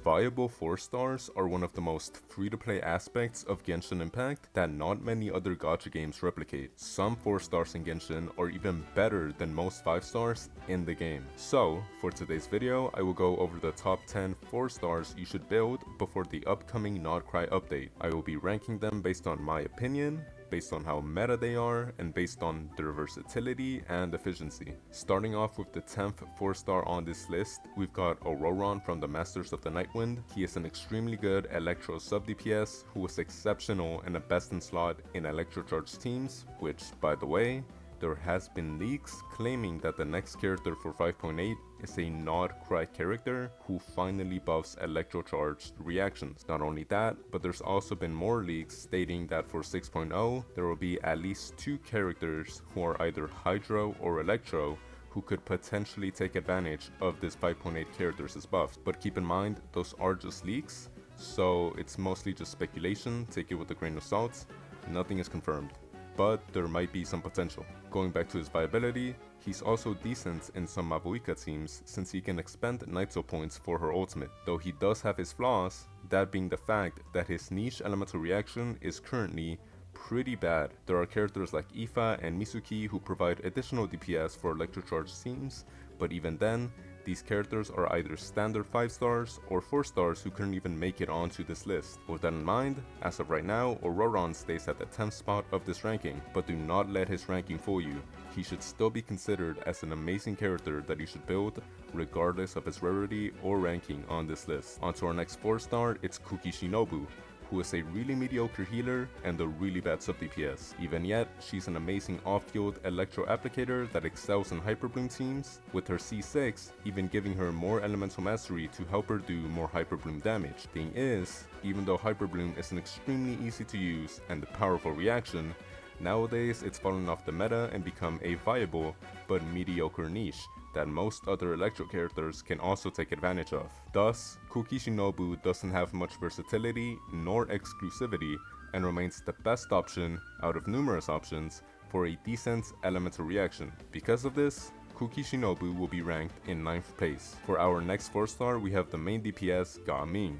Viable 4 stars are one of the most free-to-play aspects of Genshin Impact that not many other gacha games replicate. Some 4 stars in Genshin are even better than most 5 stars in the game. So, for today's video, I will go over the top 10 4 stars you should build before the upcoming Nod-Krai update. I will be ranking them based on my opinion, based on how meta they are, and based on their versatility and efficiency. Starting off with the 10th 4-star on this list, we've got Auroron from the Masters of the Nightwind. He is an extremely good Electro sub DPS who was exceptional and a best in slot in Electro Charge teams, which, by the way, there has been leaks claiming that the next character for 5.8 is a Nod-Krai character who finally buffs electrocharged reactions. Not only that, but there's also been more leaks stating that for 6.0 there will be at least 2 characters who are either Hydro or Electro who could potentially take advantage of this 5.8 character's buffs. But keep in mind, those are just leaks, so it's mostly just speculation, take it with a grain of salt, nothing is confirmed. But there might be some potential. Going back to his viability, he's also decent in some Mavuika teams since he can expend Naito points for her ultimate, though he does have his flaws, that being the fact that his niche elemental reaction is currently pretty bad. There are characters like Ifa and Misuki who provide additional DPS for electrocharge teams, but even then, these characters are either standard 5 stars or 4 stars who couldn't even make it onto this list. With that in mind, as of right now, Auroron stays at the 10th spot of this ranking, but do not let his ranking fool you. He should still be considered as an amazing character that you should build regardless of his rarity or ranking on this list. On to our next 4 star, it's Kuki Shinobu, who is a really mediocre healer and a really bad sub DPS. Even yet, she's an amazing off-field electro applicator that excels in Hyperbloom teams, with her C6 even giving her more elemental mastery to help her do more Hyperbloom damage. Thing is, even though Hyperbloom is an extremely easy to use and powerful reaction, nowadays it's fallen off the meta and become a viable but mediocre niche that most other electro characters can also take advantage of. Thus, Kuki Shinobu doesn't have much versatility nor exclusivity and remains the best option out of numerous options for a decent elemental reaction. Because of this, Kuki Shinobu will be ranked in 9th place. For our next 4 star, we have the main DPS Gaming.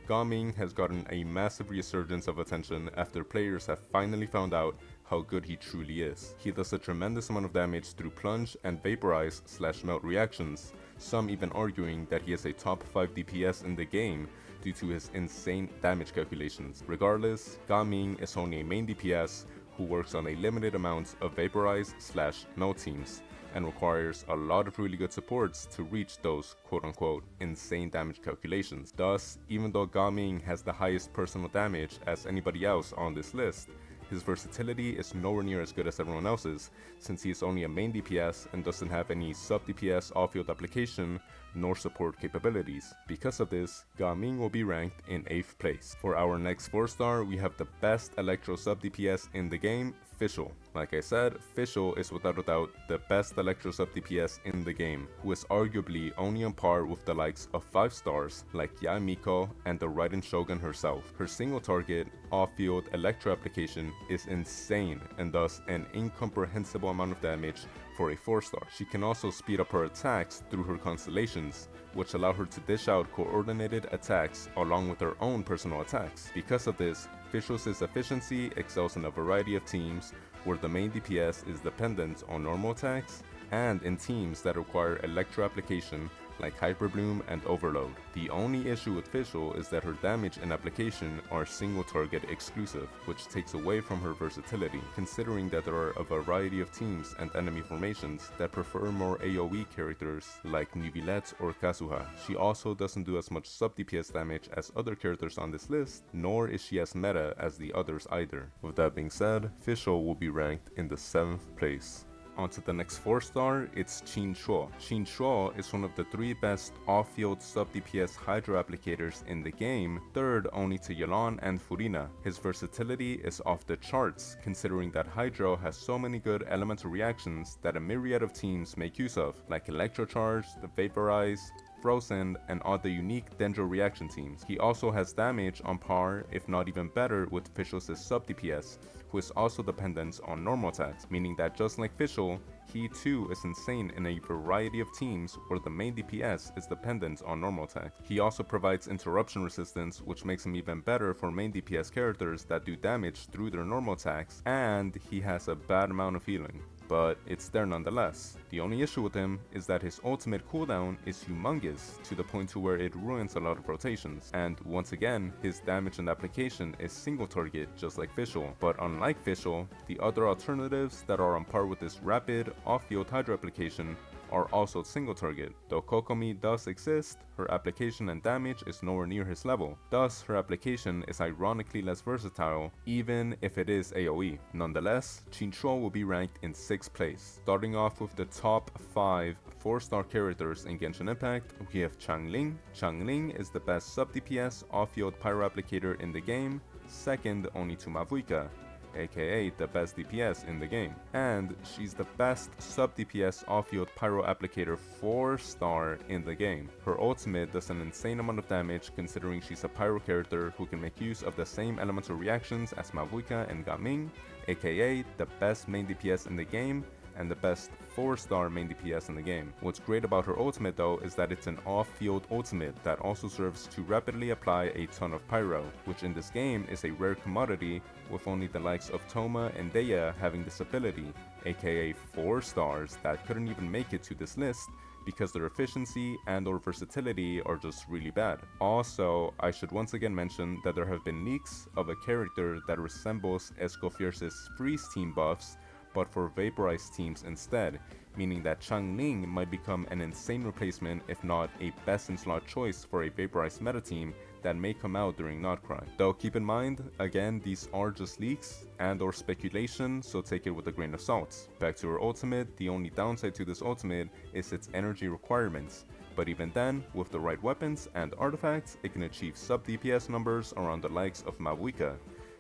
Gaming has gotten a massive resurgence of attention after players have finally found out how good he truly is. He does a tremendous amount of damage through plunge and vaporize/melt reactions, some even arguing that he is a top 5 DPS in the game due to his insane damage calculations. Regardless, Gaming is only a main DPS who works on a limited amount of vaporize/melt teams and requires a lot of really good supports to reach those quote-unquote insane damage calculations. Thus, even though Gaming has the highest personal damage as anybody else on this list, his versatility is nowhere near as good as everyone else's, since he is only a main DPS and doesn't have any sub DPS off-field application nor support capabilities. Because of this, Gaming will be ranked in 8th place. For our next 4 star, we have the best Electro sub DPS in the game, Fischl. Like I said, Fischl is without a doubt the best Electro sub DPS in the game, who is arguably only on par with the likes of 5 stars like Yae Miko and the Raiden Shogun herself. Her single target, off-field Electro application is insane and thus an incomprehensible amount of damage for a 4 star. She can also speed up her attacks through her constellations, which allow her to dish out coordinated attacks along with her own personal attacks. Because of this, Fischl's efficiency excels in a variety of teams where the main DPS is dependent on normal attacks and in teams that require electro application like Hyperbloom and Overload. The only issue with Fischl is that her damage and application are single target exclusive, which takes away from her versatility, considering that there are a variety of teams and enemy formations that prefer more AoE characters like Neuvillette or Kazuha. She also doesn't do as much sub DPS damage as other characters on this list, nor is she as meta as the others either. With that being said, Fischl will be ranked in the 7th place. On to the next 4 star, it's Qin Shuo. Qin Shuo is one of the 3 best off-field sub-DPS Hydro applicators in the game, third only to Yelan and Furina. His versatility is off the charts, considering that Hydro has so many good elemental reactions that a myriad of teams make use of, like Electrocharge, the Vaporize, Frozen, and other unique Dendro reaction teams. He also has damage on par, if not even better, with Fischl's sub DPS, who is also dependent on normal attacks, meaning that just like Fischl, he too is insane in a variety of teams where the main DPS is dependent on normal attacks. He also provides interruption resistance, which makes him even better for main DPS characters that do damage through their normal attacks, and he has a bad amount of healing, but it's there nonetheless. The only issue with him is that his ultimate cooldown is humongous, to the point to where it ruins a lot of rotations, and once again, his damage and application is single target just like Fischl. But unlike Fischl, the other alternatives that are on par with this rapid, off-field Hydra application are also single target. Though Kokomi does exist, her application and damage is nowhere near his level. Thus, her application is ironically less versatile, even if it is AoE. Nonetheless, Chinchuo will be ranked in 6th place. Starting off with the top 5 4-star characters in Genshin Impact, we have Changling. Changling is the best sub DPS off-field pyro applicator in the game, second only to Mavuika, aka the best DPS in the game, and she's the best sub DPS off-field pyro applicator 4-star in the game. Her ultimate does an insane amount of damage considering she's a pyro character who can make use of the same elemental reactions as Mavuika and Gaming, aka the best main DPS in the game and the best 4-star main DPS in the game. What's great about her ultimate though is that it's an off-field ultimate that also serves to rapidly apply a ton of pyro, which in this game is a rare commodity, with only the likes of Toma and Deya having this ability, aka 4 stars that couldn't even make it to this list because their efficiency and or versatility are just really bad. Also, I should once again mention that there have been leaks of a character that resembles Escoffierce's freeze team buffs, but for vaporized teams instead, meaning that Changling might become an insane replacement if not a best in slot choice for a vaporized meta team that may come out during Nod-Krai. Though keep in mind, again, these are just leaks and or speculation, so take it with a grain of salt. Back to her ultimate, the only downside to this ultimate is its energy requirements, but even then, with the right weapons and artifacts, it can achieve sub DPS numbers around the likes of Mavuika.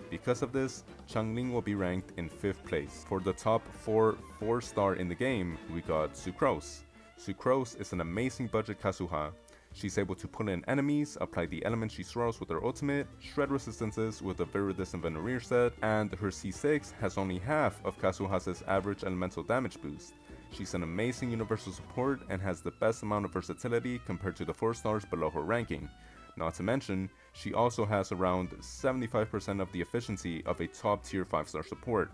Because of this, Changling will be ranked in 5th place. For the top 4-star in the game, we got Sucrose. Sucrose is an amazing budget Kazuha. She's able to pull in enemies, apply the elements she throws with her ultimate, shred resistances with a Viridis and Venereer set, and her C6 has only half of Kazuha's average elemental damage boost. She's an amazing universal support and has the best amount of versatility compared to the 4 stars below her ranking. Not to mention, she also has around 75% of the efficiency of a top tier 5-star support.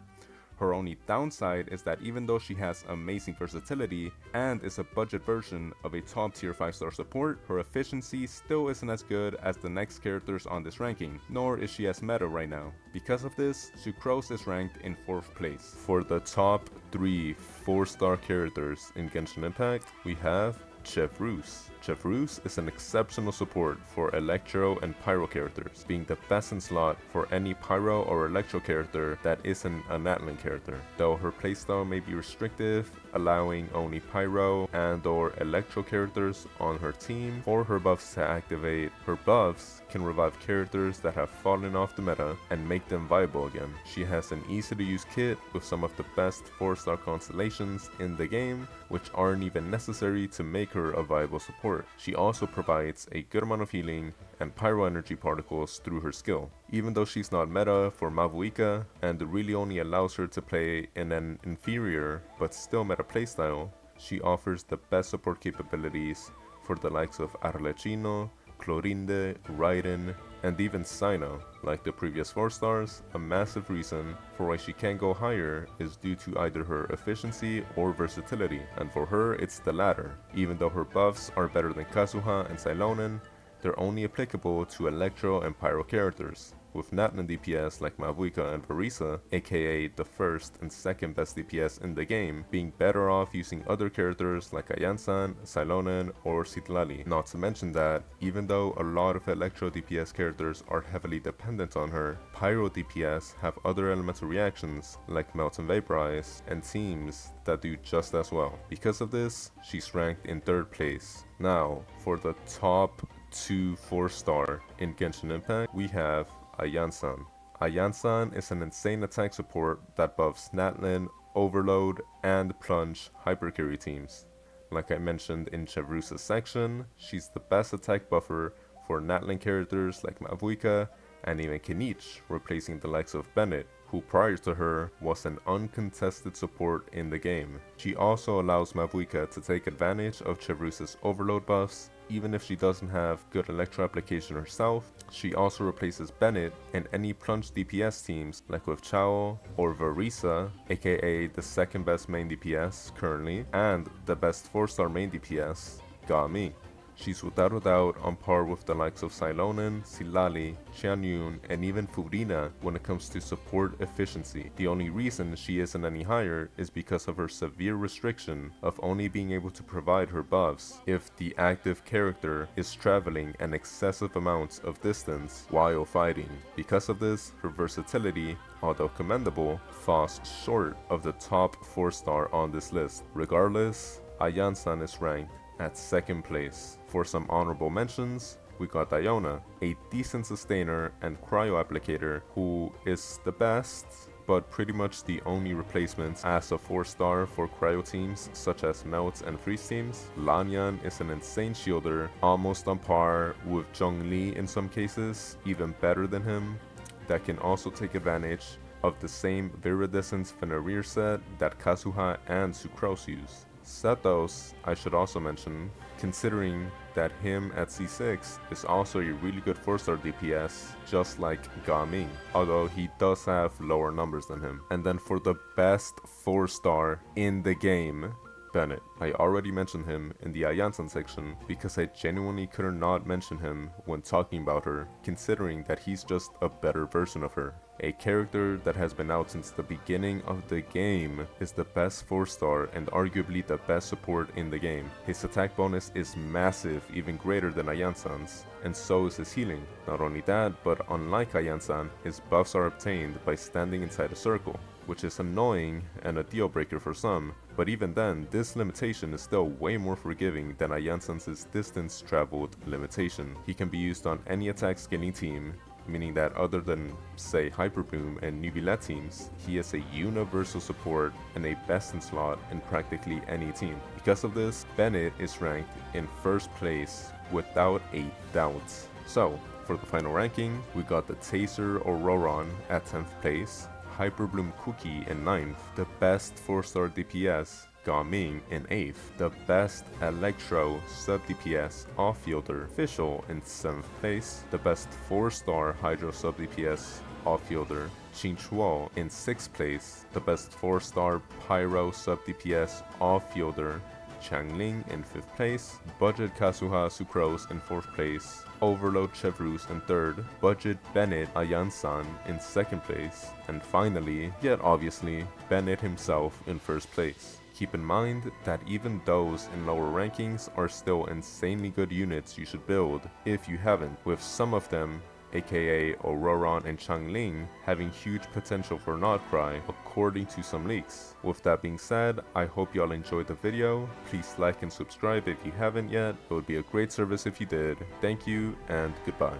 Her only downside is that even though she has amazing versatility and is a budget version of a top tier 5-star support, her efficiency still isn't as good as the next characters on this ranking, nor is she as meta right now. Because of this, Sucrose is ranked in 4th place. For the top 3 4-star characters in Genshin Impact, we have Chefrus. Chefrus is an exceptional support for Electro and Pyro characters, being the best in slot for any Pyro or Electro character that isn't a Natlan character. Though her playstyle may be restrictive, allowing only Pyro and or Electro characters on her team for her buffs to activate, her buffs can revive characters that have fallen off the meta and make them viable again. She has an easy to use kit with some of the best 4-star constellations in the game, which aren't even necessary to make her a viable support. She also provides a good amount of healing and pyro energy particles through her skill. Even though she's not meta for Mavuika and really only allows her to play in an inferior but still meta playstyle, she offers the best support capabilities for the likes of Arlecchino, Clorinde, Raiden, and even Sino. Like the previous 4 stars, a massive reason for why she can't go higher is due to either her efficiency or versatility, and for her it's the latter. Even though her buffs are better than Kazuha and Cylonen, they're only applicable to Electro and Pyro characters, with Natlan DPS like Mavuika and Verisa, aka the first and second best DPS in the game, being better off using other characters like Ayansan, Cylonen, or Citlali. Not to mention that, even though a lot of Electro DPS characters are heavily dependent on her, Pyro DPS have other elemental reactions like Melt and Vaporize, and teams that do just as well. Because of this, she's ranked in 3rd place. Now, for the top 2 4-star in Genshin Impact, we have Ayansan. Ayansan is an insane attack support that buffs Natlan, Overload, and Plunge hypercarry teams. Like I mentioned in Chevrusa's section, she's the best attack buffer for Natlan characters like Mavuika and even Kinich, replacing the likes of Bennett, who prior to her was an uncontested support in the game. She also allows Mavuika to take advantage of Chevrusa's overload buffs. Even if she doesn't have good electro application herself, she also replaces Bennett in any plunge DPS teams like with Chao or Varisa, aka the second best main DPS currently, and the best 4-star main DPS, Ga-Mi. She's without a doubt on par with the likes of Silonen, Silali, Xianyun, and even Furina when it comes to support efficiency. The only reason she isn't any higher is because of her severe restriction of only being able to provide her buffs if the active character is traveling an excessive amounts of distance while fighting. Because of this, her versatility, although commendable, falls short of the top 4-star on this list. Regardless, Ayan-san is ranked at 2nd place. For some honorable mentions, we got Iona, a decent sustainer and cryo applicator who is the best, but pretty much the only replacements as a 4-star for cryo teams such as Melts and Freeze teams. Lanyan is an insane shielder, almost on par with Zhongli in some cases, even better than him, that can also take advantage of the same Viridescence Venereer set that Kazuha and Sucrose use. Setos, I should also mention, considering that him at C6 is also a really good 4-star DPS, just like Ga-Mi, although he does have lower numbers than him. And then for the best 4-star in the game, Bennett. I already mentioned him in the Ayan-san section because I genuinely could not mention him when talking about her, considering that he's just a better version of her. A character that has been out since the beginning of the game, is the best 4-star and arguably the best support in the game. His attack bonus is massive, even greater than Ayan-san's, and so is his healing. Not only that, but unlike Ayan-san, his buffs are obtained by standing inside a circle, which is annoying and a deal breaker for some, but even then, this limitation is still way more forgiving than Ayan-san's distance traveled limitation. He can be used on any attack scaling team, meaning that other than, say, Hyperboom and Nubilet teams, he is a universal support and a best in slot in practically any team. Because of this, Bennett is ranked in 1st place without a doubt. So, for the final ranking, we got the Taser or Roron at 10th place, Hyperbloom Cookie in 9th, the best 4-star DPS, Ga-Mi in 8th, the best Electro sub-DPS off-fielder, Fischl in 7th place, the best 4-star Hydro sub-DPS off-fielder, Qingchuo in 6th place, the best 4-star Pyro sub-DPS off-fielder, Changling in 5th place, Budget Kazuha Sucrose in 4th place, Overload Chevrus in 3rd, Budget Bennett Ayan-san in 2nd place, and finally, yet obviously, Bennett himself in 1st place. Keep in mind that even those in lower rankings are still insanely good units you should build if you haven't, with some of them, aka Ororon and Changling, having huge potential for Nod-Krai according to some leaks. With that being said, I hope y'all enjoyed the video. Please like and subscribe if you haven't yet. It would be a great service if you did. Thank you and goodbye.